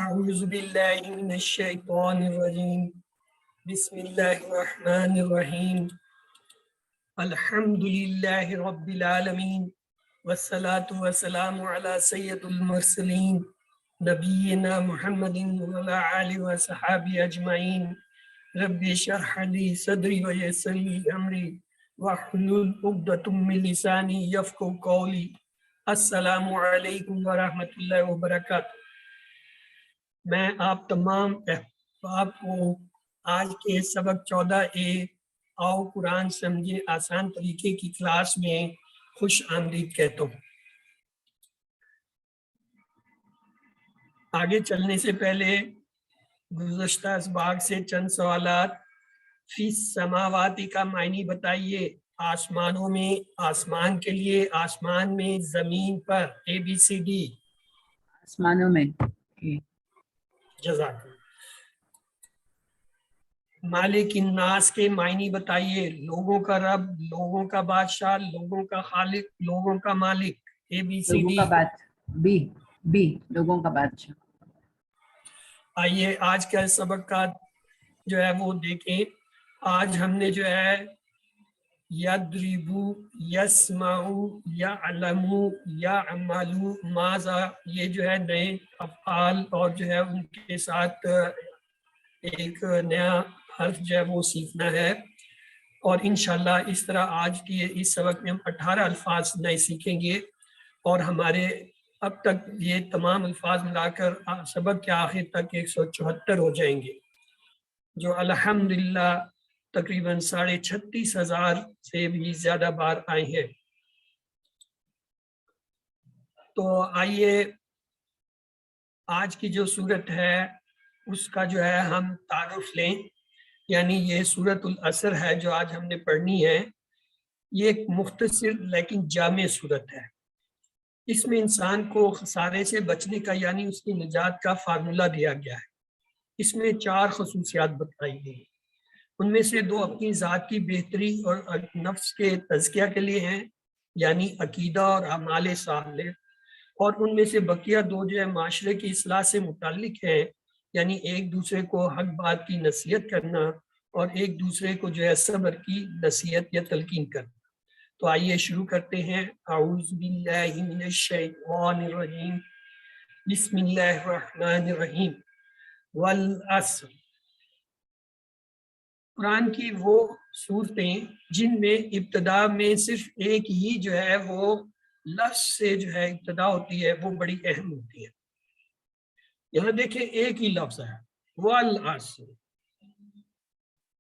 أعوذ بالله من الشيطان الرجيم بسم الله الرحمن الرحيم الحمد لله رب العالمين والصلاة والسلام على سيد المرسلين نبينا محمد وعلى آله وصحبه أجمعين رب اشرح لي صدري ويسر لي أمري واحلل عقدة من لساني يفقهوا قولي السلام علیکم ورحمۃ اللہ وبرکاتہ۔ میں آپ تمام احباب کو آج کے سبق 14A آؤ قرآن سمجھے آسان طریقے کی کلاس میں خوش آمدید کہتا ہوں۔ آگے چلنے سے پہلے گزشتہ اسباق سے چند سوالات۔ فی السماواتی کا معنی بتائیے۔ آسمانوں میں، آسمان کے لیے، آسمان میں، زمین پر، ABCD۔ آسمانوں میں۔ جزاک اللہ۔ مالک الناس کے معنی بتائیے۔ لوگوں کا رب، لوگوں کا بادشاہ، لوگوں کا خالق، لوگوں کا مالک، ABCD۔ لوگوں کا لوگوں کا بادشاہ۔ آئیے آج کا سبق کا جو ہے وہ دیکھیں۔ آج ہم نے جو ہے یضربو، یسمعو، یعلمو، یعملو، ماذا، یہ جو ہے نئے افعال اور جو ہے ان کے ساتھ ایک نیا حرف جو ہے وہ سیکھنا ہے، اور انشاءاللہ اس طرح آج کی اس سبق میں ہم 18 الفاظ نئے سیکھیں گے، اور ہمارے اب تک یہ تمام الفاظ ملا کر سبق کے آخر تک 174 ہو جائیں گے، جو الحمدللہ تقریباً 36,500 سے بھی زیادہ بار آئے ہیں۔ تو آئیے آج کی جو صورت ہے اس کا جو ہے ہم تعارف لیں، یعنی یہ سورۃ العصر ہے جو آج ہم نے پڑھنی ہے۔ یہ ایک مختصر لیکن جامع صورت ہے۔ اس میں انسان کو خسارے سے بچنے کا یعنی اس کی نجات کا فارمولہ دیا گیا ہے۔ اس میں 4 خصوصیات بتائی گئی، ان میں سے 2 اپنی ذات کی بہتری اور نفس کے تزکیہ کے لیے ہیں، یعنی عقیدہ اور اعمال صالح، اور ان میں سے بقیہ 2 جو ہے معاشرے کی اصلاح سے متعلق ہیں، یعنی ایک دوسرے کو حق بات کی نصیحت کرنا اور ایک دوسرے کو جو ہے صبر کی نصیحت یا تلقین کرنا۔ تو آئیے شروع کرتے ہیں۔ اعوذ باللہ من الشیطان الرجیم بسم اللہ الرحمن الرحیم والعصر۔ قرآن کی وہ صورتیں جن میں ابتدا میں صرف ایک ہی جو ہے وہ لفظ سے جو ہے ابتدا ہوتی ہے وہ بڑی اہم ہوتی ہے۔ یہاں دیکھیں ایک ہی لفظ ہے والعصر،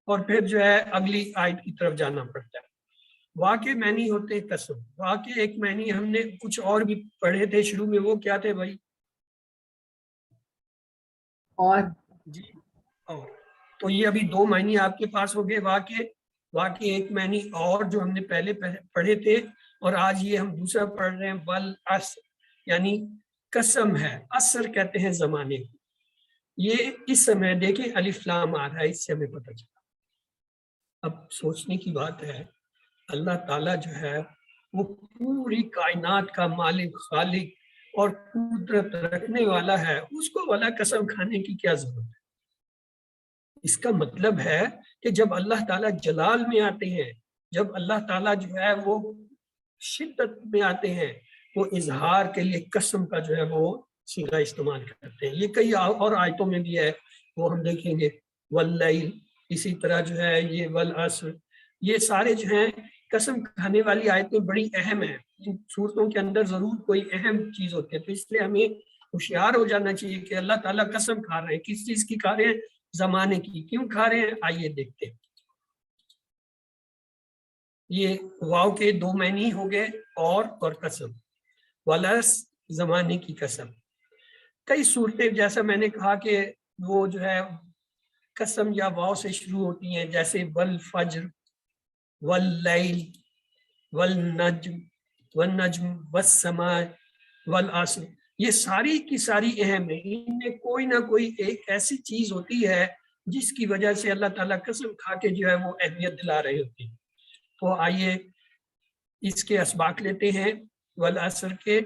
اور پھر جو ہے اگلی آیت کی طرف جانا پڑتا ہے۔ واقع معنی ہوتے قسم۔ واقع ایک معنی ہم نے کچھ اور بھی پڑھے تھے شروع میں، وہ کیا تھے بھائی؟ اور جی اور، تو یہ ابھی 2 معنی آپ کے پاس ہو گئے۔ واقع ایک معنی اور جو ہم نے پہلے پڑھے تھے، اور آج یہ ہم دوسرا پڑھ رہے ہیں والعصر، یعنی قسم ہے، عصر کہتے ہیں زمانے کو۔ یہ اس سمے دیکھیں الف لام آ رہا ہے، اس سے ہمیں پتہ چلا۔ اب سوچنے کی بات ہے، اللہ تعالیٰ جو ہے وہ پوری کائنات کا مالک، خالق اور قدرت رکھنے والا ہے، اس کو والا قسم کھانے کی کیا ضرورت ہے؟ اس کا مطلب ہے کہ جب اللہ تعالیٰ جلال میں آتے ہیں، جب اللہ تعالیٰ جو ہے وہ شدت میں آتے ہیں، وہ اظہار کے لیے قسم کا جو ہے وہ صیغہ استعمال کرتے ہیں۔ یہ کئی اور آیتوں میں بھی ہے، وہ ہم دیکھیں گے۔ واللیل، اسی طرح جو ہے یہ والعصر، یہ سارے جو ہیں قسم کھانے والی آیتیں بڑی اہم ہیں۔ ان صورتوں کے اندر ضرور کوئی اہم چیز ہوتی ہے، تو اس لیے ہمیں ہوشیار ہو جانا چاہیے کہ اللہ تعالیٰ قسم کھا رہے ہیں، کس چیز کی کھا رہے ہیں؟ زمانے کی۔ کیوں کھا رہے ہیں؟ آئیے دیکھتے ہیں۔ یہ واو کے 2 معنی ہو گئے، اور قسم۔ والعصر، زمانے کی قسم۔ کئی صورتیں جیسا میں نے کہا کہ وہ جو ہے قسم یا واو سے شروع ہوتی ہیں، جیسے والفجر، واللیل، والنجم، والسماء، والعصر۔ یہ ساری کی ساری اہم ہے، ان میں کوئی نہ کوئی ایک ایسی چیز ہوتی ہے جس کی وجہ سے اللہ تعالیٰ قسم کھا کے جو ہے وہ اہمیت دلا رہے ہوتے ہیں۔ تو آئیے اس کے اسباق لیتے ہیں والعصر کے۔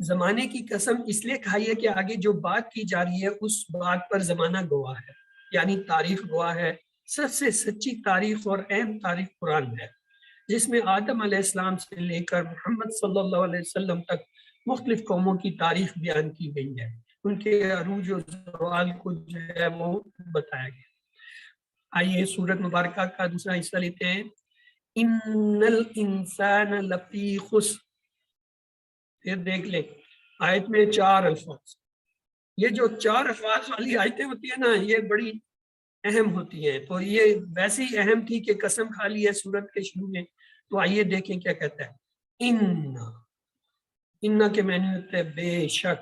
زمانے کی قسم اس لیے کھائی ہے کہ آگے جو بات کی جا رہی ہے اس بات پر زمانہ گواہ ہے، یعنی تاریخ گواہ ہے۔ سب سے سچی تاریخ اور اہم تاریخ قرآن ہے، جس میں آدم علیہ السلام سے لے کر محمد صلی اللہ علیہ وسلم تک مختلف قوموں کی تاریخ بیان کی گئی ہے، ان کے عروج و زوال کو جو ہے وہ بتایا گیا۔ آئیے سورت مبارکہ کا دوسرا حصہ لیتے ہیں۔ ان الانسان لفی خسر، پھر دیکھ لیں آیت میں 4 الفاظ، یہ جو 4 الفاظ والی آیتیں ہوتی ہیں نا یہ بڑی اہم ہوتی ہیں، تو یہ ویسے ہی اہم تھی کہ قسم کھا لی ہے سورت کے شروع میں۔ تو آئیے دیکھیں کیا کہتا ہے۔ ان کے معنی ہوتے ہیں بے شک،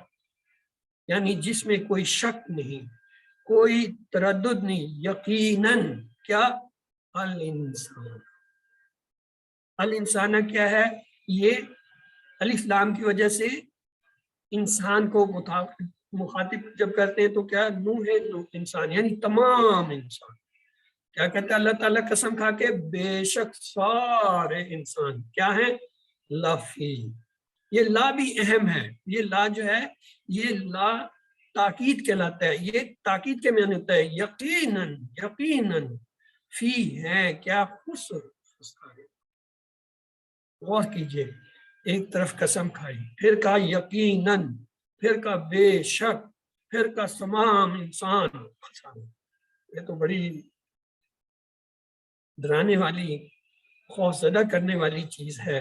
یعنی جس میں کوئی شک نہیں، کوئی تردد نہیں، یقیناً کیا؟ الانسان۔ الانسان کیا ہے؟ یہ الف لام کی وجہ سے انسان کو مخاطب جب کرتے ہیں تو کیا؟ نوح انسان، یعنی تمام انسان۔ کیا کہتا ہے اللہ تعالیٰ قسم کھا کے؟ بے شک سارے انسان کیا ہے؟ لفی۔ یہ لا بھی اہم ہے، یہ لا جو ہے یہ لا تاکید کہلاتا ہے، یہ تاکید کے معنی ہوتا ہے یقیناً، یقیناً فی ہے کیا؟ خسر۔ غور کیجئے، ایک طرف قسم کھائی، پھر کہا یقیناً، پھر کہا بے شک، پھر کہا تمام انسان۔ یہ تو بڑی ڈرانے والی، خوفزدہ کرنے والی چیز ہے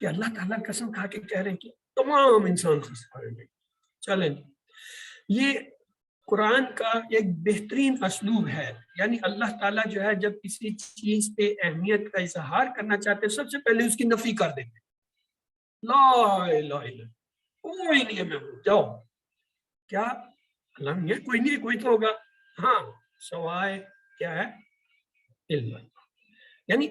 کہ اللہ تعالیٰ قسم کھا کے کہہ رہے ہیں کہ تمام انسان خسارے میں۔ چلیں، یہ قرآن کا ایک بہترین اسلوب ہے، یعنی اللہ تعالیٰ جو ہے جب کسی چیز پہ اہمیت کا اظہار کرنا چاہتے ہیں سب سے پہلے اس کی نفی کر دیتے ہیں۔ لا الہ الا، کوئی نہیں ہے محبوب، جاؤ۔ کیا؟ اللہ یہ کوئی نہیں، کوئی تو ہوگا، ہاں سوائے کیا ہے؟ اللہ۔ یعنی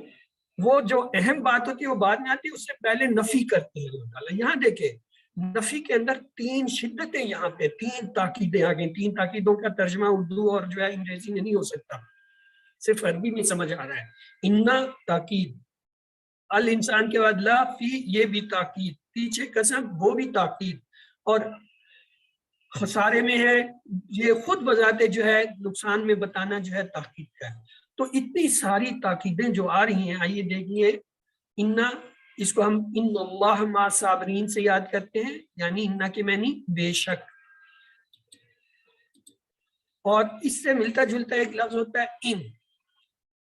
وہ جو اہم بات ہوتی ہے وہ بعد میں آتی ہے، اس سے پہلے نفی کرتے ہیں اللہ تعالیٰ۔ یہاں دیکھیں نفی کے اندر 3 شدتیں، یہاں پہ 3 تاکیدیں آ گئی۔ 3 تاکیدوں کا ترجمہ اردو اور جو ہے انگریزی میں نہیں ہو سکتا، صرف عربی میں سمجھ آ رہا ہے۔ انا تاکید، الانسان کے بعد لا، فی یہ بھی تاکید، پیچھے قسم وہ بھی تاکید، اور خسارے میں ہے یہ خود بذات جو ہے نقصان میں بتانا جو ہے تاکید کا ہے۔ تو اتنی ساری تاکیدیں جو آ رہی ہیں، آئیے دیکھیے۔ انا، اس کو ہم ان اللہ مع صابرین سے یاد کرتے ہیں، یعنی انا کے معنی بے شک، اور اس سے ملتا جلتا ایک لفظ ہوتا ہے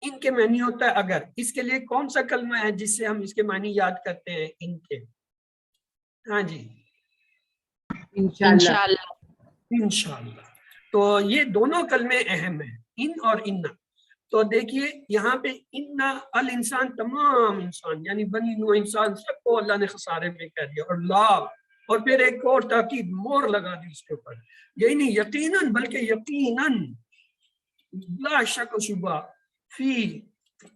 ان کے معنی ہوتا ہے اگر۔ اس کے لیے کون سا کلمہ ہے جس سے ہم اس کے معنی یاد کرتے ہیں ان کے؟ ہاں جی، انشاءاللہ۔ انشاءاللہ۔ تو یہ دونوں کلمے اہم ہیں، ان اور انا۔ تو دیکھیے یہاں پہ انا الانسان، تمام انسان یعنی بنی نوع انسان سب کو اللہ نے خسارے میں کہہ دیا، اور لا، اور پھر ایک اور تاکید مور لگا دی اس کے اوپر، یہی نہیں یقیناً بلکہ یقیناً لا شک و شبہ فی،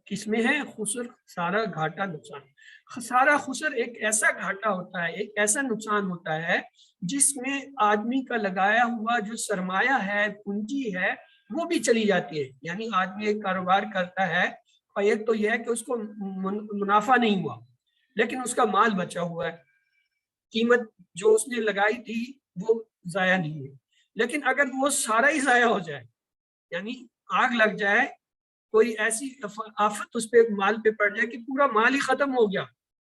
کس میں ہے؟ خسر، سارا گھاٹا نقصان۔ خسارہ خسر ایک ایسا گھاٹا ہوتا ہے، ایک ایسا نقصان ہوتا ہے جس میں آدمی کا لگایا ہوا جو سرمایہ ہے، پونجی ہے، وہ بھی چلی جاتی ہے۔ یعنی آدمی ایک کاروبار کرتا ہے اور ایک تو یہ ہے کہ اس کو منافع نہیں ہوا لیکن اس کا مال بچا ہوا ہے، قیمت جو اس نے لگائی تھی وہ ضائع نہیں ہے۔ لیکن اگر وہ سارا ہی ضائع ہو جائے، یعنی آگ لگ جائے، کوئی ایسی آفت اس پہ مال پہ پڑ جائے کہ پورا مال ہی ختم ہو گیا،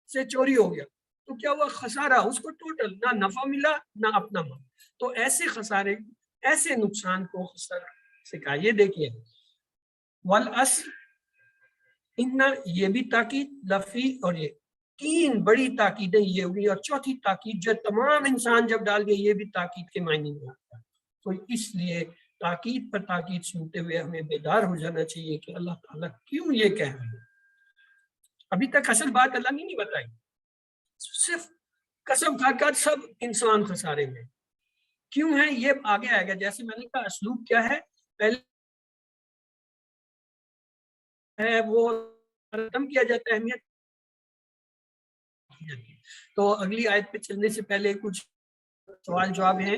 سے چوری ہو گیا، تو کیا ہوا؟ خسارہ، اس کو ٹوٹل نہ نفع ملا نہ اپنا مال۔ تو ایسے خسارے، ایسے نقصان کو خسارہ سے کہا۔ یہ دیکھیے والعصر، ان یہ بھی تاکید لفی، اور یہ 3 بڑی تاکیدیں یہ ہوئی، اور چوتھی تاکید جو تمام انسان جب ڈال گئے یہ بھی تاکید کے معنی میں آتا ہے۔ تو اس لیے تاکید پر تاکید سنتے ہوئے ہمیں بیدار ہو جانا چاہیے کہ اللہ تعالیٰ کیوں یہ کہہ رہے ہیں۔ ابھی تک اصل بات اللہ نے نہیں بتائی، صرف قسم کھا کر سب انسان خسارے میں کیوں ہے یہ آگے آئے گا۔ جیسے میں نے کہا اسلوب کیا ہے، پہلے ہے وہ ختم کیا جاتا ہے اہمیت، تو اگلی آیت پہ چلنے سے پہلے کچھ سوال جواب ہیں۔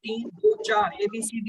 3, 2, 4 ABCD।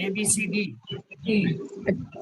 ABCD।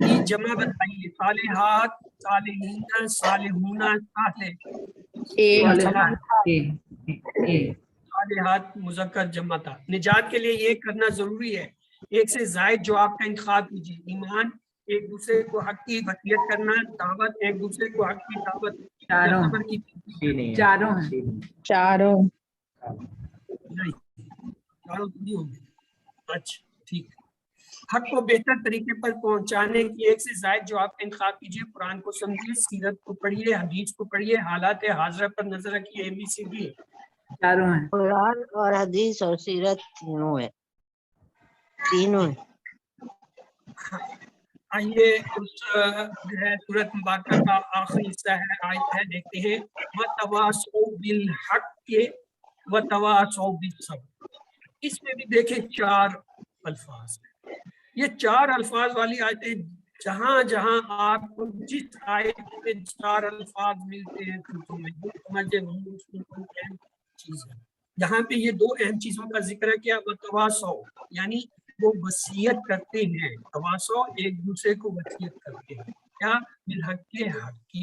کی جمع بتائیے. صالحات، صالحین، صالحون، صالحات مذکر جمع تھا. نجات کے لیے یہ کرنا ضروری ہے، ایک سے زائد جو آپ کا انتخاب کیجیے. ایمان، ایک دوسرے کو حق کی وصیت کرنا، دعوت، ایک دوسرے کو حق کی دعوت، صبر کی چاروں نہیں، چاروں نہیں ہوں گے. اچھا ٹھیک. حق کو بہتر طریقے پر پہنچانے کی ایک سے زائد جو آپ کا انتخاب کیجیے. قرآن کو سمجھیے، سیرت کو پڑھیے، حدیث کو پڑھیے، حالات حاضرہ پر نظر رکھیے. ABCD چاروں ہیں. قرآن اور حدیث اور سیرت تینوں ہے. آئیے اس جو ہے سورت مبارکہ کا آخری حصہ ہے، آیت ہے، دیکھتے ہیں. وَتَوَاصَوْا بِالْحَقِّ وَتَوَاصَوْا بِالصَّبْرِ. اس میں بھی دیکھیں 4 الفاظ ہیں. یہ 4 الفاظ والی آیتیں جہاں جہاں آپ کو جس آیت میں 4 الفاظ ملتے ہیں سمجھے اہم چیز ہے. یہاں پہ یہ 2 اہم چیزوں کا ذکر ہے. کیا؟ وَتَوَاصَوْا یعنی وہ وصیت کرتے ہیں. تواصو ایک دوسرے کو وصیت کرتے ہیں. کیا؟ بالحق کے حق کی.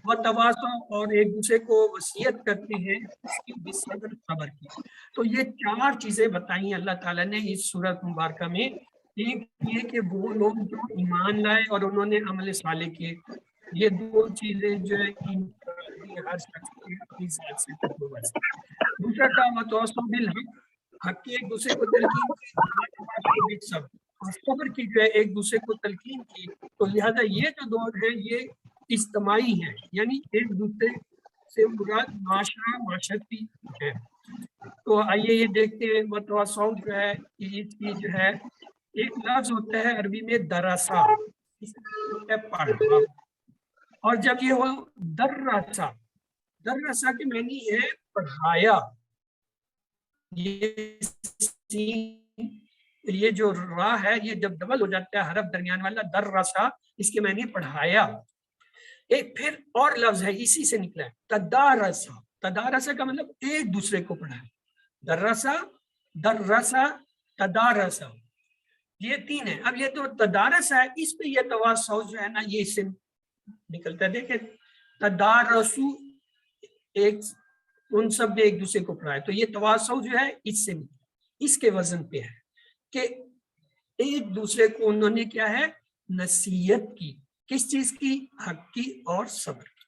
وتواصو اور ایک دوسرے کو وصیت کرتے ہیں اس کی بالصبر صبر کی. تو یہ 4 چیزیں بتائیں اللہ تعالیٰ نے اس سورت مبارکہ میں. ایک یہ کہ وہ لوگ جو ایمان لائے اور انہوں نے عمل صالح کیے. یہ 2 چیزیں جو ہے ہر شخص کی اپنی ذات سے خود. دوسرا کا وتواصو بالحق، حق کی ایک دوسرے کو تلقین کی، اور صبر کی جو ہے ایک دوسرے کو تلقین کی. تو لہذا یہ جو 2 ہیں یہ اجتماعی ہیں، یعنی ایک دوسرے سے مراد معاشرہ معاشرتی ہے. تو آئیے یہ دیکھتے ہیں. وتواصوا جو ہے اس کی جو ہے ایک لفظ ہوتا ہے عربی میں درسا، اس کا پڑھنا. اور جب یہ ہو درسا، درسا کے معنی ہے پڑھایا. یہ جو را ہے یہ جب ڈبل ہو جاتا ہے حرف درمیان والا، درسا، اس کے معنی پڑھایا. ایک پھر اور لفظ ہے اسی سے نکلا ہے تدارسا. تدارسا کا مطلب ایک دوسرے کو پڑھایا. درسا، درسا، تدارسا، یہ 3 ہے. اب یہ تو تدارسا ہے، اس پہ یہ تواصو جو ہے نا یہ اس سے نکلتا ہے. دیکھیں تدارسو ایک ان سب نے ایک دوسرے کو پڑھایا. تو یہ تواصو جو ہے اس سے اس کے وزن پہ ہے کہ ایک دوسرے کو انہوں نے کیا ہے نصیحت کی. کس چیز کی؟ حق کی اور صبر کی.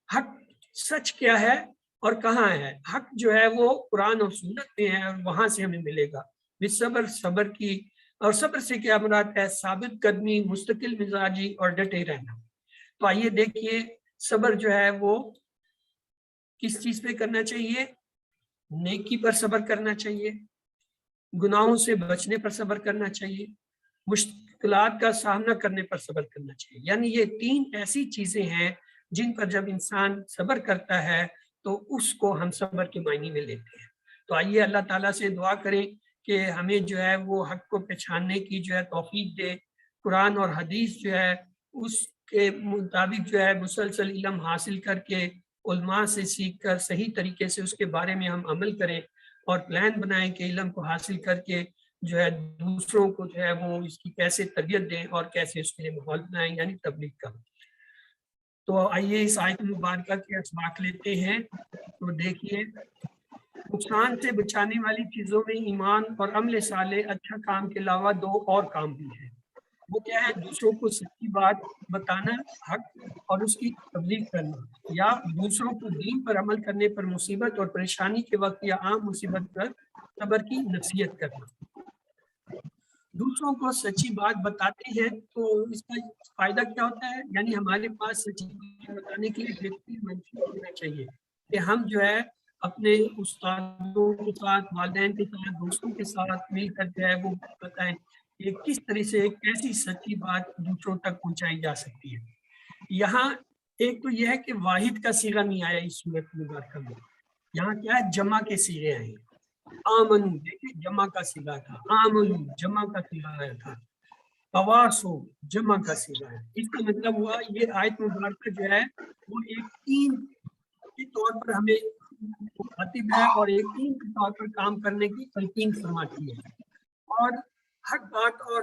حق سچ کیا ہے اور کہاں ہے؟ حق جو ہے وہ قرآن اور سنت میں ہے اور وہاں سے ہمیں ملے گا. بالصبر، صبر کی. اور صبر سے کیا مراد ہے؟ ثابت قدمی، مستقل مزاجی اور ڈٹے رہنا. تو آئیے دیکھیے صبر جو ہے وہ کس چیز پہ کرنا چاہیے؟ نیکی پر صبر کرنا چاہیے، گناہوں سے بچنے پر صبر کرنا چاہیے، مشکلات کا سامنا کرنے پر صبر کرنا چاہیے. یعنی یہ 3 ایسی چیزیں ہیں جن پر جب انسان صبر کرتا ہے تو اس کو ہم صبر کے معنی میں لیتے ہیں. تو آئیے اللہ تعالیٰ سے دعا کریں کہ ہمیں جو ہے وہ حق کو پہچاننے کی جو ہے توفیق دے. قرآن اور حدیث جو ہے اس کے مطابق جو ہے مسلسل علم حاصل کر کے علماء سے سیکھ کر صحیح طریقے سے اس کے بارے میں ہم عمل کریں اور پلان بنائیں کہ علم کو حاصل کر کے جو ہے دوسروں کو جو ہے وہ اس کی کیسے تربیت دیں اور کیسے اس کے لیے ماحول بنائیں، یعنی تبلیغ کا. تو آئیے اس آیت مبارکہ کے اسباق لیتے ہیں. تو دیکھیے نقصان سے بچانے والی چیزوں میں ایمان اور عمل صالح اچھا کام کے علاوہ 2 اور کام بھی ہیں. وہ کیا ہے؟ دوسروں کو سچی بات بتانا، حق اور اس کی تبلیغ کرنا، یا دوسروں کو دین پر عمل کرنے پر مصیبت اور پریشانی کے وقت یا عام مصیبت پر صبر کی نصیحت کرنا. دوسروں کو سچی بات بتاتے ہیں تو اس کا فائدہ کیا ہوتا ہے؟ یعنی ہمارے پاس سچی بات بتانے کے لیے بہترین منصوبہ ہونا چاہیے کہ ہم جو ہے اپنے استادوں کے ساتھ، والدین کے ساتھ، دوستوں کے ساتھ مل کر جو ہے وہ بتائیں کہ کس طرح سے ایک ایسی سچی بات دوسروں تک پہنچائی جا سکتی ہے. یہاں ایک تو یہ ہے کہ واحد کا صیغہ نہیں آیا اس سورت مبارکہ میں. یہاں کیا ہے؟ جمع کے صیغے آئے. آمنو دیکھیں جمع کا صیغہ تھا، آمنو جمع کا صیغہ آیا تھا، تواصو جمع کا صیغہ ہے. اس کا مطلب ہوا یہ آیت مبارکہ جو ہے وہ ایک ٹیم کے طور پر ہمیں مخاطب ہے اور ایک ٹیم کے طور پر کام کرنے کی تلقین فرماتی ہے. اور حق بات اور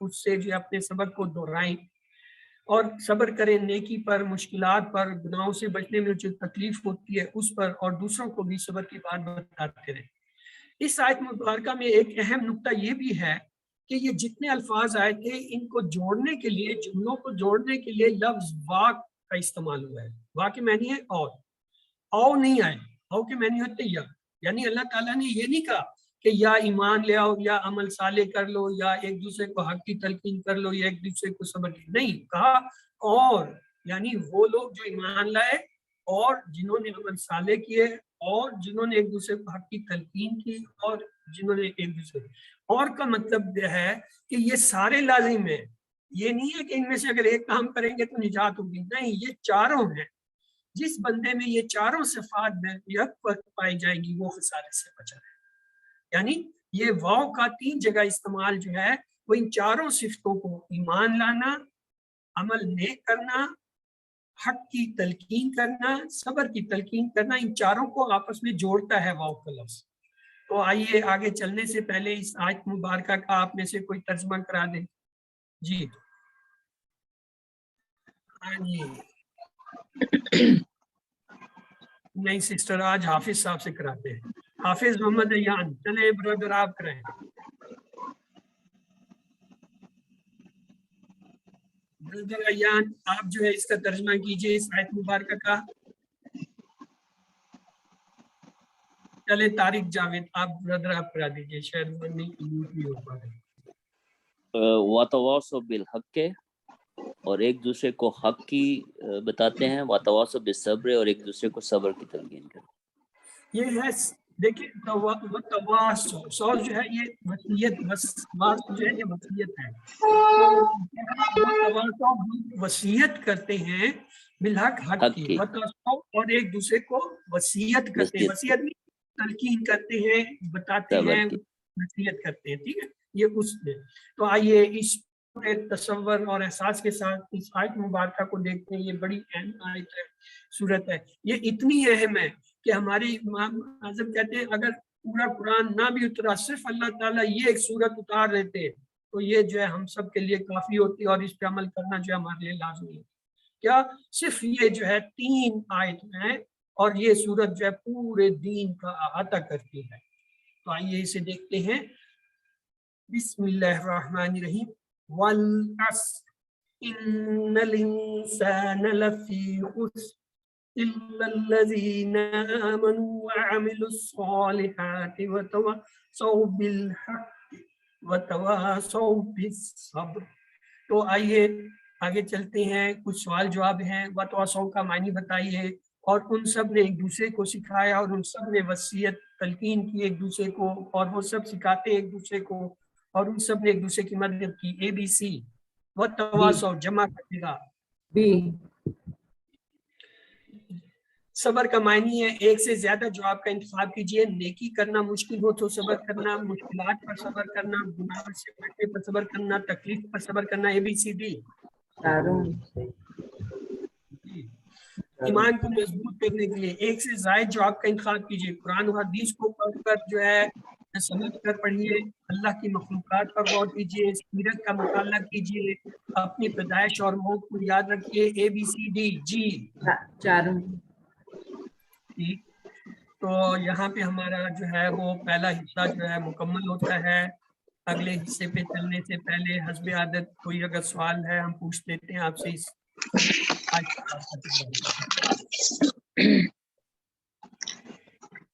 اس سے جو اپنے سبق کو دہرائیں اور صبر کریں نیکی پر, مشکلات پر, گناہوں سے بچنے میں جو تکلیف ہوتی ہے اس پر, اور دوسروں کو بھی صبر کی بات بتاتے رہیں. اس آیت مبارکہ میں ایک اہم نقطہ یہ بھی ہے کہ یہ جتنے الفاظ آئے تھے ان کو جوڑنے کے لیے, جملوں کو جوڑنے کے لیے لفظ وا کا استعمال ہوا ہے. وا کے معنی ہے اور, او نہیں آئے. او کے معنی ہوتے یا, یعنی اللہ تعالیٰ نے یہ نہیں کہا کہ یا ایمان لے آؤ یا عمل صالح کر لو یا ایک دوسرے کو حق کی تلقین کر لو یا ایک دوسرے کو صبر کی, نہیں کہا اور, یعنی وہ لوگ جو ایمان لائے اور جنہوں نے عمل صالح کیے اور جنہوں نے ایک دوسرے کو حق کی تلقین کی اور جنہوں نے ایک دوسرے, اور کا مطلب یہ ہے کہ یہ سارے لازم ہیں. یہ نہیں ہے کہ ان میں سے اگر ایک کام کریں گے تو نجات ہوگی, نہیں, یہ چاروں ہیں. جس بندے میں یہ چاروں صفات میں یک وقت پائی جائے گی وہ خسارے سے بچا ہے. یعنی یہ واو کا 3 جگہ استعمال جو ہے وہ ان چاروں صفتوں کو, ایمان لانا, عمل نیک کرنا, حق کی تلقین کرنا, صبر کی تلقین کرنا, ان چاروں کو آپس میں جوڑتا ہے واو کا لفظ. تو آئیے آگے چلنے سے پہلے اس آیت مبارکہ کا آپ میں سے کوئی ترجمہ کرا دیں. جی ہاں جی, نہیں سسٹر, آج حافظ صاحب سے کراتے ہیں. حافظ محمد ایان, چلیں برادر آپ کریں. برادر ایان آپ جو ہے اس کا ترجمہ کیجئے اس آیت مبارکہ کا. چلے طارق جاوید آپ برادر آپ کرا دیجئے, شاید وہ نہیں ہو پا رہے. وَتَوَاصَوْا بِالْحَقِّ, اور ایک دوسرے کو حق کی بتاتے ہیں. وَتَوَاصَوْا بِالصَّبْرِ, اور ایک دوسرے کو صبر کی تلقین کرتے ہیں. یہ ہے دیکھیں تواصو, سو جو ہے یہ وصیت, وصیت جو ہے یہ وصیت ہے. تواصو وصیت کرتے ہیں بالحق, حق کی, وتواصو اور ایک دوسرے کو وصیت کرتے ہیں. وصیت نہیں, تلقین کرتے ہیں, بتاتے ہیں, وصیت کرتے ہیں. ٹھیک ہے, یہ اس میں. تو آئیے اس تصور اور احساس کے ساتھ اس آیت مبارکہ کو دیکھتے ہیں. یہ بڑی اہم آیت ہے, صورت ہے. یہ اتنی اہم ہے کہ ہمارے امام اعظم کہتے ہیں اگر پورا قرآن نہ بھی اترا, صرف اللہ تعالیٰ یہ ایک صورت اتار دیتے تو یہ جو ہے ہم سب کے لیے کافی ہوتی, اور اس پہ عمل کرنا جو ہے ہمارے لیے لازمی ہے. کیا صرف یہ جو ہے 3 آیت ہیں اور یہ صورت جو ہے پورے دین کا احاطہ کرتی ہے. تو آئیے اسے دیکھتے ہیں. بسم اللہ الرحمن الرحیم. وَالْعَصْرِ إِنَّ الْإِنسَانَ لَفِي خُسْرٍ إِلَّا الَّذِينَ آمَنُوا وَعَمِلُوا الصَّالِحَاتِ وَتَوَاصَوْا بِالْحَقِّ وَتَوَاصَوْا بِالصَّبْرِ. تو آئیے آگے چلتے ہیں, کچھ سوال جواب ہیں. وَتَوَاصَوْا کا معنی بتائیے, اور ان سب نے ایک دوسرے کو سکھایا اور ان سب نے وصیت تلقین کی ایک دوسرے کو, اور وہ سب سکھاتے ایک دوسرے کو, اور ان سب نے ایک دوسرے کی مدد کی. ABC. وَتَوَاصَوْا جمع کرے گا. صبر کا معنی ہے ایک سے زیادہ جواب کا انتخاب کیجئے. نیکی کرنا مشکل ہو تو صبر کرنا, مشکلات پر صبر کرنا, گناہ سے بچنے پر صبر کرنا, تکلیف پر صبر کرنا. ABCD. ایمان کو مضبوط کرنے کے لیے ایک سے زائد جواب کا انتخاب کیجئے. قرآن و حدیث کو پڑھ کر جو ہے سمجھ کر پڑھیے, اللہ کی مخلوقات پر غور کیجئے, سیرت کا مطالعہ کیجئے, اپنی پیدائش اور موت کو یاد رکھیے. ABCD. جی چاروں. تو یہاں پہ ہمارا جو ہے وہ پہلا حصہ جو ہے مکمل ہوتا ہے. اگلے حصے پہ چلنے سے پہلے حسب عادت کوئی اگر سوال ہے ہم پوچھ لیتے ہیں آپ سے.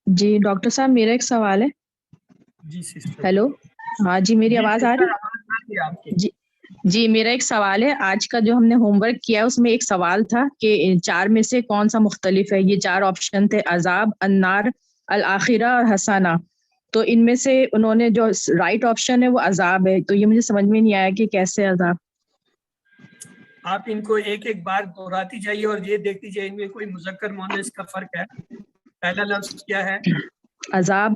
جی ڈاکٹر صاحب میرا ایک سوال ہے. جی سسٹر. ہیلو, ہاں جی میری آواز آ رہی ہے؟ جی میرا ایک سوال ہے. آج کا جو ہم نے ہوم ورک کیا اس میں ایک سوال تھا کہ 4 میں سے کون سا مختلف ہے. یہ 4 آپشن تھے, عذاب, النار, الآخرہ اور حسانہ. تو ان میں سے انہوں نے جو رائٹ آپشن ہے وہ عذاب ہے. تو یہ مجھے سمجھ میں نہیں آیا کہ کیسے عذاب. آپ ان کو ایک ایک بار دہراتی جائیے اور یہ دیکھتی جائیے ان میں کوئی مذکر مؤنث کا فرق ہے. پہلا لفظ کیا ہے؟ عذاب,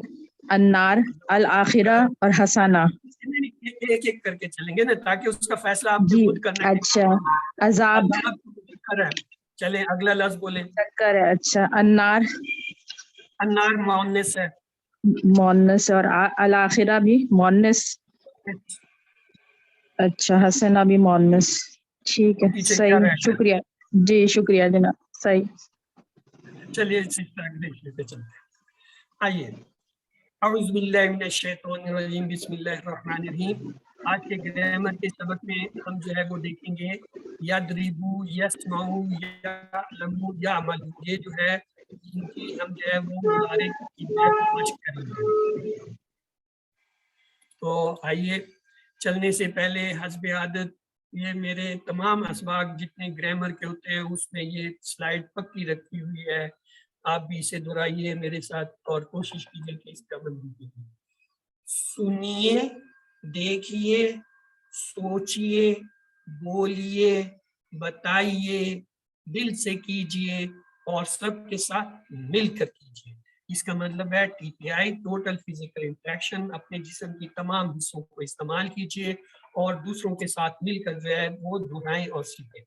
النار, الآخرہ اور حسانہ. ایک ایک کر کے چلیں گے نا تاکہ اس کا فیصلہ آپ جی خود کرنا ہے. اچھا عذاب چلیں اگلا لفظ بولیں. ہے. اچھا النار. النار مؤنث ہے. مونس اور الاخرہ بھی مونس. اچھا حسنہ بھی مونس. ٹھیک ہے پیچھے کیا صحیح. رہ گیا؟ شکریہ جی شکریہ جناب. صحیح. چلیے دیکھ لیتے چلتے ہیں. آئیے اعوذ باللہ من الشیطان الرجیم بسم اللہ الرحمن الرحیم. آج کے گرامر کے سبق میں ہم جو ہے وہ دیکھیں گے یضربو، یسمعو، یعلمو، یعملو. یہ جو ہے ان کی ہم جو ہے وہ مضارع کی جو ہے مشق کریں گے. تو آئیے چلنے سے پہلے حسب عادت یہ میرے تمام اسباق جتنے گرامر کے ہوتے ہیں اس میں یہ سلائیڈ پکی رکھی ہوئی ہے. آپ بھی اسے دہرائیے میرے ساتھ اور کوشش کیجیے کہ اس کا عمل کیجیے. سنیے، دیکھیے، سوچیے، بولیے، بتائیے، دل سے کیجیے اور سب کے ساتھ مل کر کیجیے. اس کا مطلب ہے TPI ٹوٹل فزیکل انٹریکشن. اپنے جسم کی تمام حصوں کو استعمال کیجیے اور دوسروں کے ساتھ مل کر جو ہے وہ دہرائیں اور سیکھیں.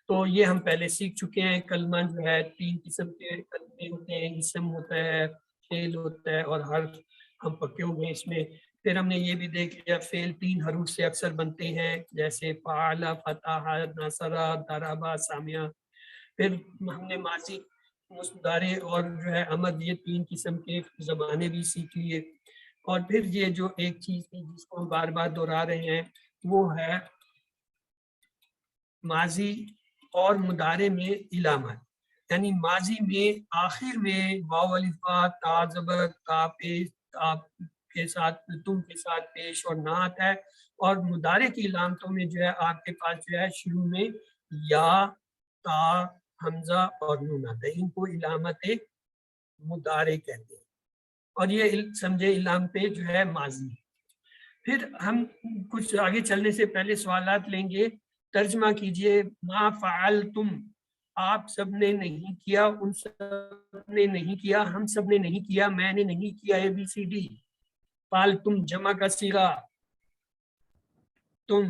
تو یہ ہم پہلے سیکھ چکے ہیں. کلمہ جو ہے 3 قسم کے کلمے ہوتے ہیں، اسم ہوتا ہے، فعل ہوتا ہے اور حرف. ہم پکے ہوئے ہیں اس میں. پھر ہم نے یہ بھی دیکھ لیا فعل 3 حروف سے اکثر بنتے ہیں جیسے فعل، فتح، نصر، ضرب، سامع. پھر ہم نے ماضی، مضارع اور جو ہے امر یہ 3 قسم کے زبانیں بھی سیکھ لیے. اور پھر یہ جو ایک چیز تھی جس کو ہم بار بار دہرا رہے ہیں وہ ہے ماضی اور مضارع میں علامت. یعنی ماضی میں آخر میں واو الف با تا زبر تا پیش آپ کے ساتھ تم کے ساتھ پیش اور نہ آتا ہے. اور مضارع کی علامتوں میں جو ہے آپ کے پاس جو ہے شروع میں یا، تا، حمزہ اور نون آتا ہے. ان کو علامت مضارع کہتے ہیں اور یہ سمجھے علامتیں جو ہے ماضی. پھر ہم کچھ آگے چلنے سے پہلے سوالات لیں گے. ترجمہ کیجئے. ما فعلتم، آپ سب نے نہیں کیا، ان سب نے نہیں کیا، ہم سب نے نہیں کیا، میں نے نہیں کیا. ABCD. فعلتم جمع کا صیغہ تم.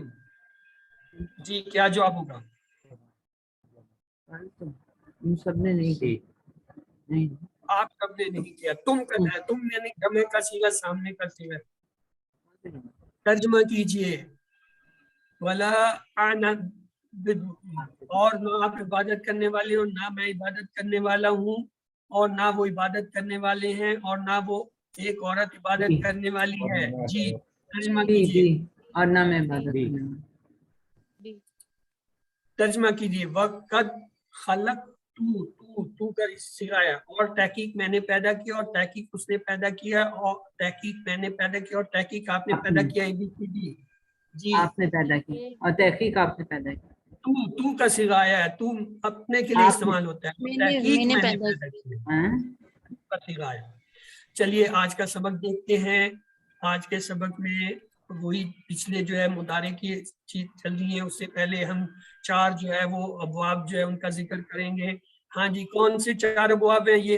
جی کیا جواب ہوگا؟ ان سب نے نہیں کی. نہیں آپ سب نے نہیں کیا. تم کرنا ہے. تم یعنی جمع کا صیغہ، سامنے کا صیغہ. ترجمہ کیجئے. ولا انا اور نہ آپ عبادت کرنے والے ہو، نہ میں عبادت کرنے والا ہوں، اور نہ وہ عبادت کرنے والے ہیں، اور نہ وہ ایک عورت عبادت کرنے والی ہے. جی ترجمہ کیجئے. اور نہ میں عبادت کرنے والا. ترجمہ کیجئے. وقت خلق تو کا صیغہ ہے. اور تحقیق میں نے پیدا کیا، اور تحقیق اس نے پیدا کیا، اور تحقیق میں نے پیدا کیا، اور تحقیق آپ نے پیدا کیا. ABCD. جی آپ نے پیدا کی اور تحقیق آپ نے پیدا کی. تو کا صیغہ آیا ہے. تو اپنے کے لیے استعمال ہوتا ہے. تحقیق میں نے پیدا کیا کا صیغہ آیا. چلیے آج کا سبق دیکھتے ہیں. آج کے سبق میں وہی پچھلے جو ہے مضارع کی چیز چل رہی ہے. اس سے پہلے ہم 4 جو ہے وہ ابواب جو ہے ان کا ذکر کریں گے. ہاں جی کون سے 4 ابواب ہیں یہ؟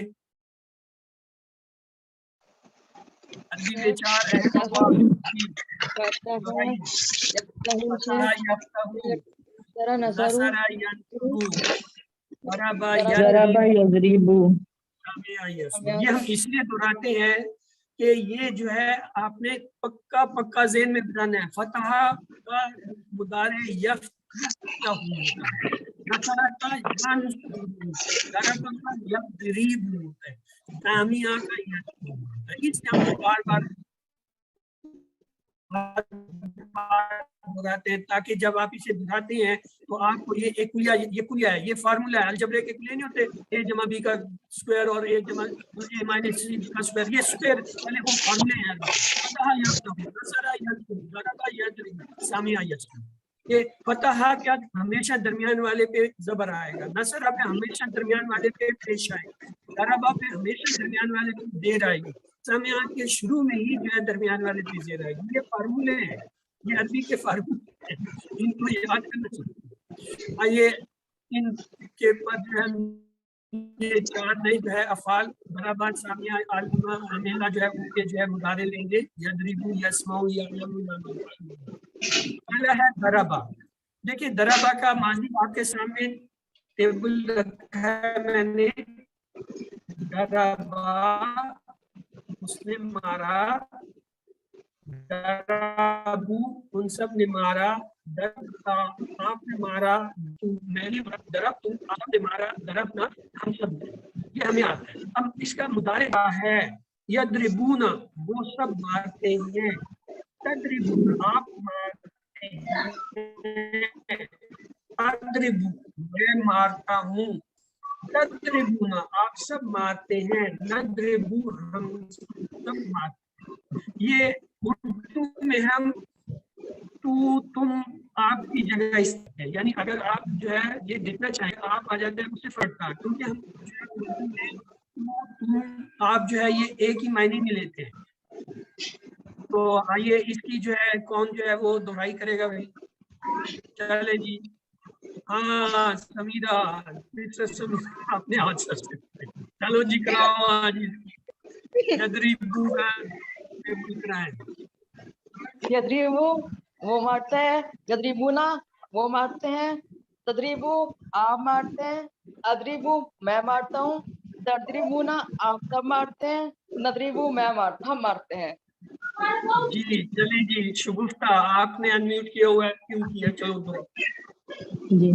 عربی میں 4 اہم ابواب. ضرب یضرب. یہ ہم اس لیے دہراتے ہیں کہ یہ جو ہے آپ نے پکا ذہن میں بتانا ہے. فتح کا مضارع یفتح ہوتا ہے، نصر کا ضرب کا یضرب ہوتا ہے، سامع کا یضرب ہوتا ہے. اس سے ہم بار بار دہراتے ہیں تاکہ جب آپ اسے دہراتے ہیں تو آپ کو یہ ایک کلیہ ہے، یہ فارمولا ہے. الجبرے کے کلیے نہیں ہوتے A جمع B کا اسکوائر اور A جمع A مائنس C کا اسکوائر. یہ اسکوائر والے وہ فارمولے ہیں. فتح یفتح، نصر یضرب، ضرب یضرب، سامع یسمع. یہ فتح کیا ہمیشہ درمیان والے پہ زبر آئے گا، نصر پہ ہمیشہ درمیان والے پہ پیش آئے گا، ضرب پہ ہمیشہ درمیان والے پہ دیر آئے گی، سامعات کے شروع میں ہی جو ہے درمیان والے پہ زیر آئے گی. یہ فارمولے ہیں، یہ عربی کے فارمولے ہیں، ان کو یاد کرنا چاہیے. آئیے ان کے بعد جو ہے یہ 4 نئے جو ہے افعال برابر سامعہ عالمہ عاملہ جو ہے ان کے جو ہے مضارع لیں گے. یضرب، یسمع، یعلم، یعمل. پہلا ہے ضربہ. دیکھیں ضربہ کا ماضی آپ کے سامنے ٹیبل رکھا ہے میں نے. ضربہ اس نے مارا, دربو ان سب نے مارا, دربتا آپ نے مارا, میں نے درب تم آپ نے مارا, دربنا ہم سب نے. یہ ہمیں آتا ہے. اب اس کا مضارع ہے یضربون, وہ سب مارتے ہیں. تضربون آپ مارتے ہیں. اضربو میں مارتا ہوں. تضربون آپ سب مارتے ہیں. نضربو ہم سب مارتے ہیں. یہ اردو میں ہم تو تم آپ کی جگہ اس ہے, یعنی اگر آپ جو ہے یہ دیکھنا چاہیں آپ آ جاتے ہیں اس سے فرق تھا, کیونکہ ہم اردو میں تم آپ جو ہے یہ ایک ہی معنی میں لیتے ہیں. تو آئیے اس کی جو ہے کون جو ہے وہ دہرائی کرے گا بھائی. چلے جی, ہاں سمیرہ, آپ نے ہاتھ سر سے, چلو جی کراؤ جی. یضربو کا ہے یضربو وہ مارتا ہے, یضربونا وہ مارتے ہیں, تضربو آپ مارتے ہیں, اضربو میں مارتا ہوں, تضربونا آپ سب مارتے ہیں, نضربو ہم مارتے ہیں. جی. چلے جی شگفتہ آپ نے انمیوٹ کیا ہوا ہے, کیوں کیا؟ چلو دو. جی.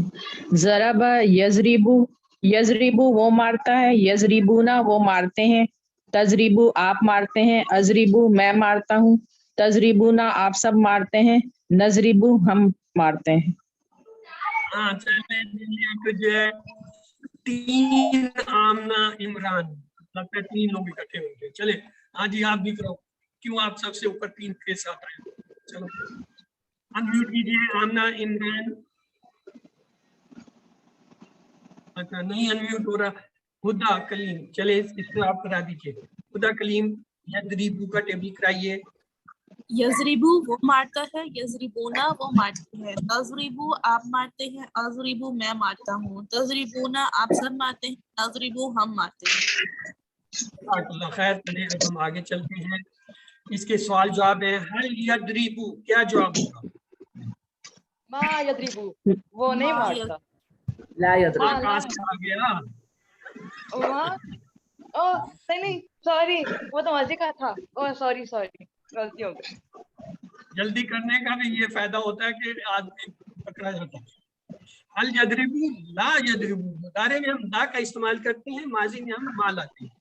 ضرب یضربو, یضربو وہ مارتا ہے, یضربونا وہ مارتے ہیں, تضربو آپ مارتے ہیں, اضربو میں مارتا ہوں, تضربونا آپ سب مارتے ہیں, نضربو ہم مارتے ہیں. ہاں چلے جی. جو ہے 3 آمنہ عمران, لگتا ہے 3 لوگ اکٹھے ہوں گے. چلے ہاں جی آپ بھی کرو, کیوں آپ سب سے اوپر 3 کے ساتھ آئے. چلو انمیوٹ کیجیے. آمنہ عمران, اچھا نہیں انمیوٹ ہو رہا. ہدا کلیم, چلے اس کو آپ کرا دیجیے. ہدا کلیم یضربو کا ٹیبل کرائیے. یضربو وہ مارتا ہے, یضربونا وہ مارتے ہیں, تضربو آپ مارتے ہیں, اضربو میں مارتا ہوں, تضربونا آپ سب مارتے ہیں, نضربو ہم مارتے ہیں. اللہ خیر. چلیے اب ہم آگے چلتے ہیں. اس کے سوال جواب ہیں. هل یضربو, کیا جواب ہوگا؟ ما یضربو وہ نہیں مارتا. لا يضرب. ماں کہاں سے آ گیا؟ نہیں سوری, وہ تو مزے کا تھا. سوری غلطی ہو گئی. جلدی کرنے کا بھی یہ فائدہ ہوتا ہے کہ آدمی پکڑا جاتا ہے. هل یضربو, لا یضربو. مضارع میں ہم لا کا استعمال کرتے ہیں, ماضی میں ہم ما لاتے ہیں.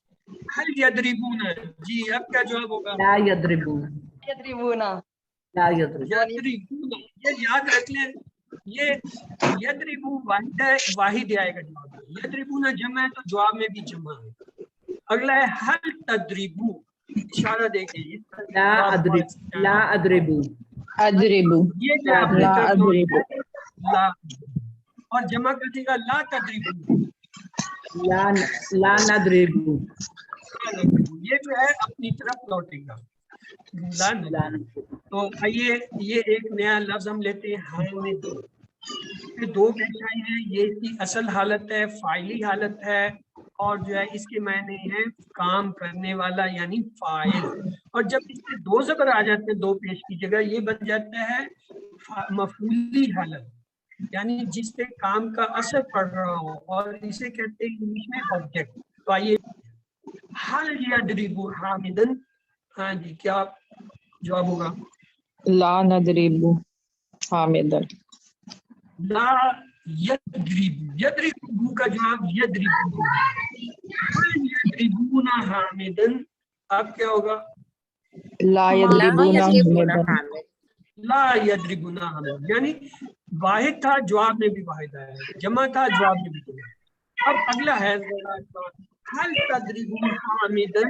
هل یضربون, جی اب کیا جواب ہوگا؟ لا يضربون. یضربونا لا يضرب. یضربون, یہ یاد رکھ لیں. یہ یضربو واحد ہے, واحد آئے گا جواب میں. یضربون جمع ہے تو جواب میں بھی جمع ہے. اگلا ہے هل تضربو, اشارہ دیکھیں. لا أضرب. لا أضرب. اضربو, یہ جو آپ نے لا طرف اضربو, لا, اور جمع کر دے گا لا تضربو. لا نضرب. یہ جو ہے اپنی طرف لوٹے گا. لا نضرب. تو آئیے یہ ایک نیا لفظ ہم لیتے ہیں, حامد. یہ 2 پیش آئی ہیں. یہ اس کی اصل حالت ہے, فاعلی حالت ہے, اور جو ہے اس کے معنی ہے کام کرنے والا یعنی فاعل. اور جب اس میں 2 زبر آ جاتے ہیں 2 پیش کی جگہ, یہ بن جاتا ہے مفعولی حالت, یعنی جس پہ کام کا اثر پڑ رہا ہو, اور اسے کہتے ہیں انگلش میں آبجیکٹ. تو آئیے هل یضرب حامدن, ہاں جی کیا جواب ہوگا؟ لا نضربو حامدا. لا یضرب, یضرب کا جواب یضرب. هل یضربون حامدن, اب کیا ہوگا؟ لا یضربونا حامدا. لا یضربون حامدن, یعنی واحد تھا جواب میں بھی واحد آیا, جمع تھا جواب میں بھی جمع. اب اگلا ہے هل تضربون حامدن,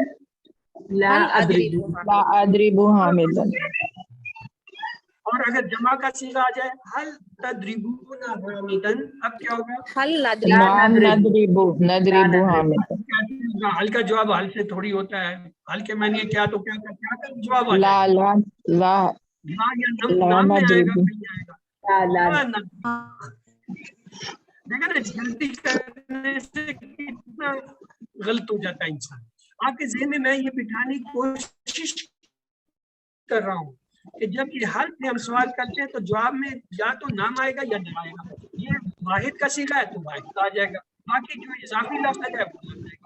لا أضرب. لا اضربو حامدا. اور اگر جمع کا صیغہ آ جائے هل تضربون حامدن, اب کیا ہوگا؟ لا نضربو, نضربو حامدا. حل کا جواب حل سے تھوڑی ہوتا ہے. حل کے معنی کیا تو کیا کا جواب آ لا جائے گا. لا لا یا نم, لا نام میں آئے گا, نضربو. کہیں آئے گا. لا دیکھا نا جلدی کرنے سے کتنا غلط ہو جاتا ہے انسان. آپ کے ذہن میں یہ بٹھانے کی کوشش کر رہا ہوں کہ جب یہ حل پہ ہم سوال کرتے ہیں تو جواب میں یا تو نام آئے گا یا نہ آئے گا. یہ واحد کا صیغہ ہے تو واحد آ جائے گا, باقی جو اضافی لفظ ہے وہ آ جائے گا.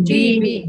B, B.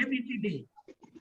ABCD।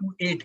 to 8।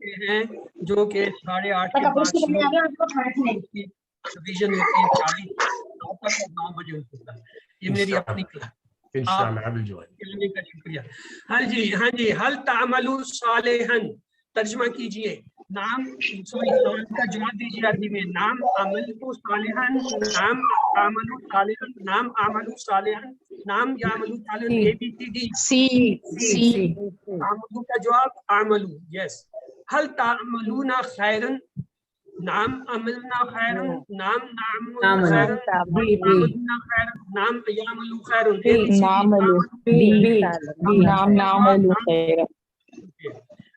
کے ہیں جو کہ 8:30 کے بعد ریویژن ہوتی ہے 40 تک 9 بجے ہوتا ہے. یہ میری اپنی کلاس. کلنے کا شکریہ. ہاں جی حل تعملوا صالحا ترجمہ کیجئے. نام سوال کا جواب دیجیے عربی میں. نام عملت صالحا، نام عمل صالحا، نام عمل صالحا، نام یعمل صالحا. اے بی سی ڈی. سی. عملو کا جواب عملو. یس. حل تعملون خیرا، نام عملنا خیرا، نام نعمل خیرا، عملنا خیرا، نام یعمل خیرا. نعمل خیرا.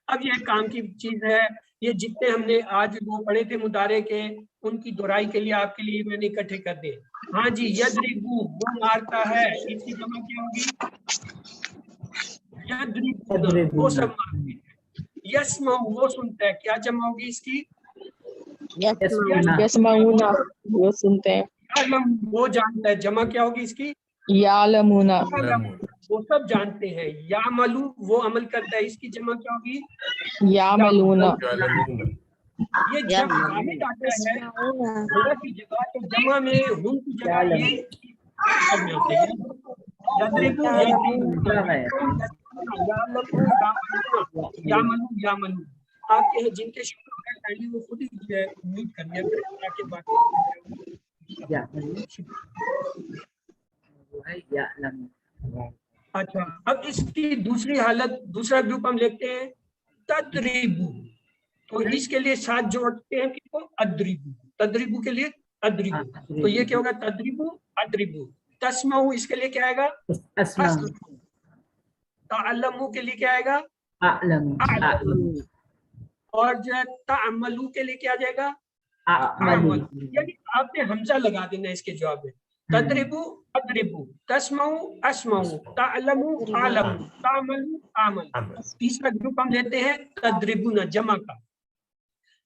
اب یہ کام کی چیز ہے. یہ جتنے ہم نے آج وہ پڑھے تھے مضارع کے، ان کی دہرائی کے لیے آپ کے لیے میں نے اکٹھے کر دیے. ہاں جی. یضربو وہ مارتا ہے، اس کی جمع کیا ہوگی؟ یضربون وہ سب مارتے ہیں. یسمع وہ سنتا ہے، کیا جمع ہوگی اس کی؟ یسمعون وہ سنتے ہیں. یعلم وہ جانتا ہے، جمع کیا ہوگی اس کی؟ یعلمون وہ سب جانتے ہیں. یعملو وہ عمل کرتا ہے، اس کی جمع کیا ہوگی؟ یعملون. یہ جب واحد آتا ہے جگہ کی جگہ تو جمع میں ہم کی جگہ یہ میں ہوتے ہیں. یضربو یعملو. آپ کے جن کے شکر ہے پہلے وہ خود ہی امید کرنے تاکہ باقی. اچھا اب اس کی دوسری حالت، دوسرا گروپ ہم لیتے ہیں تدریبو. تو اس کے لیے ساتھ جوڑتے ہیں کہ وہ ادریبو. تدریبو کے لیے ادریبو. تو یہ کیا ہوگا؟ تدریبو ادریبو. تسمعو اس کے لیے کیا آئے گا؟ تعلمو کے لیے کیا آئے گا؟ اعلمو. اور جو ہے تعملو کے لیے کیا جائے گا؟ اعملو. یعنی آپ نے حمزہ لگا دینا اس کے جواب میں. تدریبو ادریبو، تسمعو اسمعو، تعلمو اعلمو، تعملو اعمل. تیسرا گروپ ہم لیتے ہیں تدریبون جمع کا.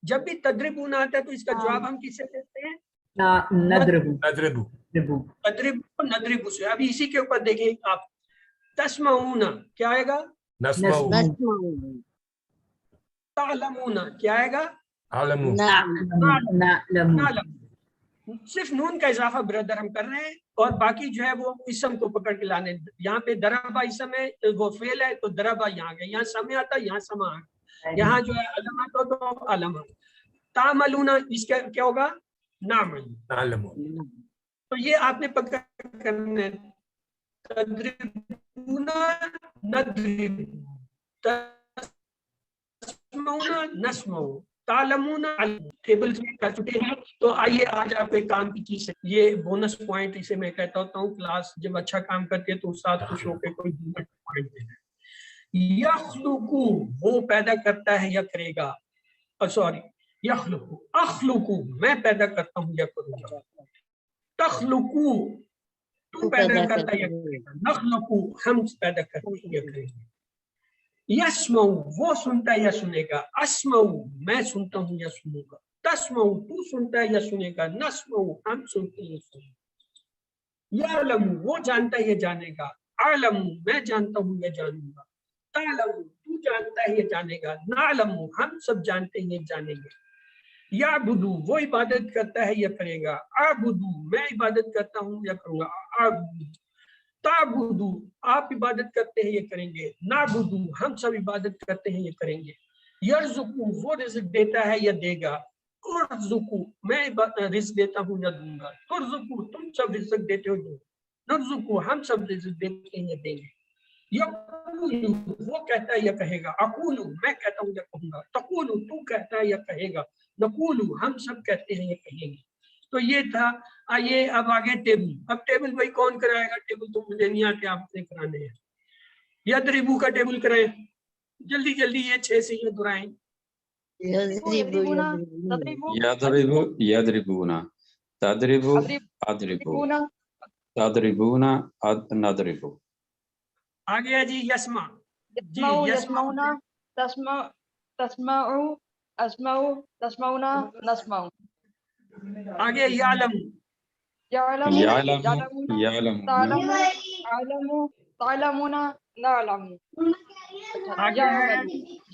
جب بھی تدریبون آتا ہے تو اس کا جواب ہم کس سے دیتے ہیں؟ تدریبو ندریبو سے. ابھی اسی کے اوپر دیکھیں آپ. تسمعون کیا آئے گا؟ تعلمون کیا آئے گا؟ صرف نون کا اضافہ بردر ہم کر رہے ہیں اور باقی جو ہے وہ اسم کو پکڑ کے لانے. یہاں پہ دربا اسم ہے، وہ فعل ہے تو دربا یہاں گیا. یہاں سمع آتا، یہاں سما آ گیا. یہاں جو ہے علم آتا تو علم. تعملون اس کا کیا ہوگا؟ نعمل. تو یہ آپ نے پکڑ کرنا ہے. تدریبون ندریبو، تسمعون نسمعو، تعلمون علم. ٹیبلز میں کر چکے ہیں. تو آئیے آج آپ کو ایک کام کی چیز ہے، یہ بونس پوائنٹ اسے میں کہتا ہوتا ہوں. کلاس جب اچھا کام کرتے ہیں تو استاد خوش ہو کے کوئی بونس پوائنٹ دینا ہے. یخلقو وہ پیدا کرتا ہے یا کرے گا. سوری یخلقو اخلقو میں پیدا کرتا ہوں یا کروں گا. تخلقو تو پیدا کرتا ہے یا کرے گا. نخلقو ہم پیدا کرتے ہیں یا کریں گے. یسمعو وہ سنتا ہے یا سنے گا. اسمعو میں سنتا ہوں یا سنوں گا. تسمعو تو سنتا ہے یا سنے گا. نسمعو ہم سنتے ہیں یا سنیں گا. یعلم وہ جانتا ہے یا جانے گا. اعلم میں جانتا ہوں یا جانوں گا. تعلم تو جانتا ہے یا جانے گا. نعلم ہم سب جانتے ہیں یا جانیں گے. یعبدو وہ عبادت کرتا ہے یا کرے گا. اعبدو میں عبادت کرتا ہوں یا کروں گا. اعبدو. تعبدو آپ عبادت کرتے ہیں یہ کریں گے. نعبدو ہم سب عبادت کرتے ہیں یہ کریں گے. یرزقو وہ رزق دیتا ہے یا دے گا. ارزقو میں رزق دیتا ہوں یا دوں گا. ترزقو تم سب رزق دیتے ہو. نرزقو ہم سب رزق دیتے ہیں یا دیں گے. یقولو وہ کہتا ہے یا کہے گا. اقولو میں کہتا ہوں یا کہوں گا. تقولو تو کہتا ہے یا کہے گا. نقولو ہم سب کہتے ہیں یا کہیں گے. تو یہ تھا. آئیے اب آگے ٹیبل. اب ٹیبل بھائی کون کرائے گا؟ ٹیبل تو مجھے نہیں آتے، آپ نے کرانے ہیں. یضربو کا ٹیبل کرائیں جلدی جلدی. یہ 6 سے یہ دہرائیں. یضربو یضربون، تضربو اضربو، تضربون نضربو. آگے ہے جی یسمع. یسمعو یسمعون، تسمعو اسمعو، تسمعون نسمعو. آگے یعلم. یعلم یعلم تعلمون نعلم. آگے ہے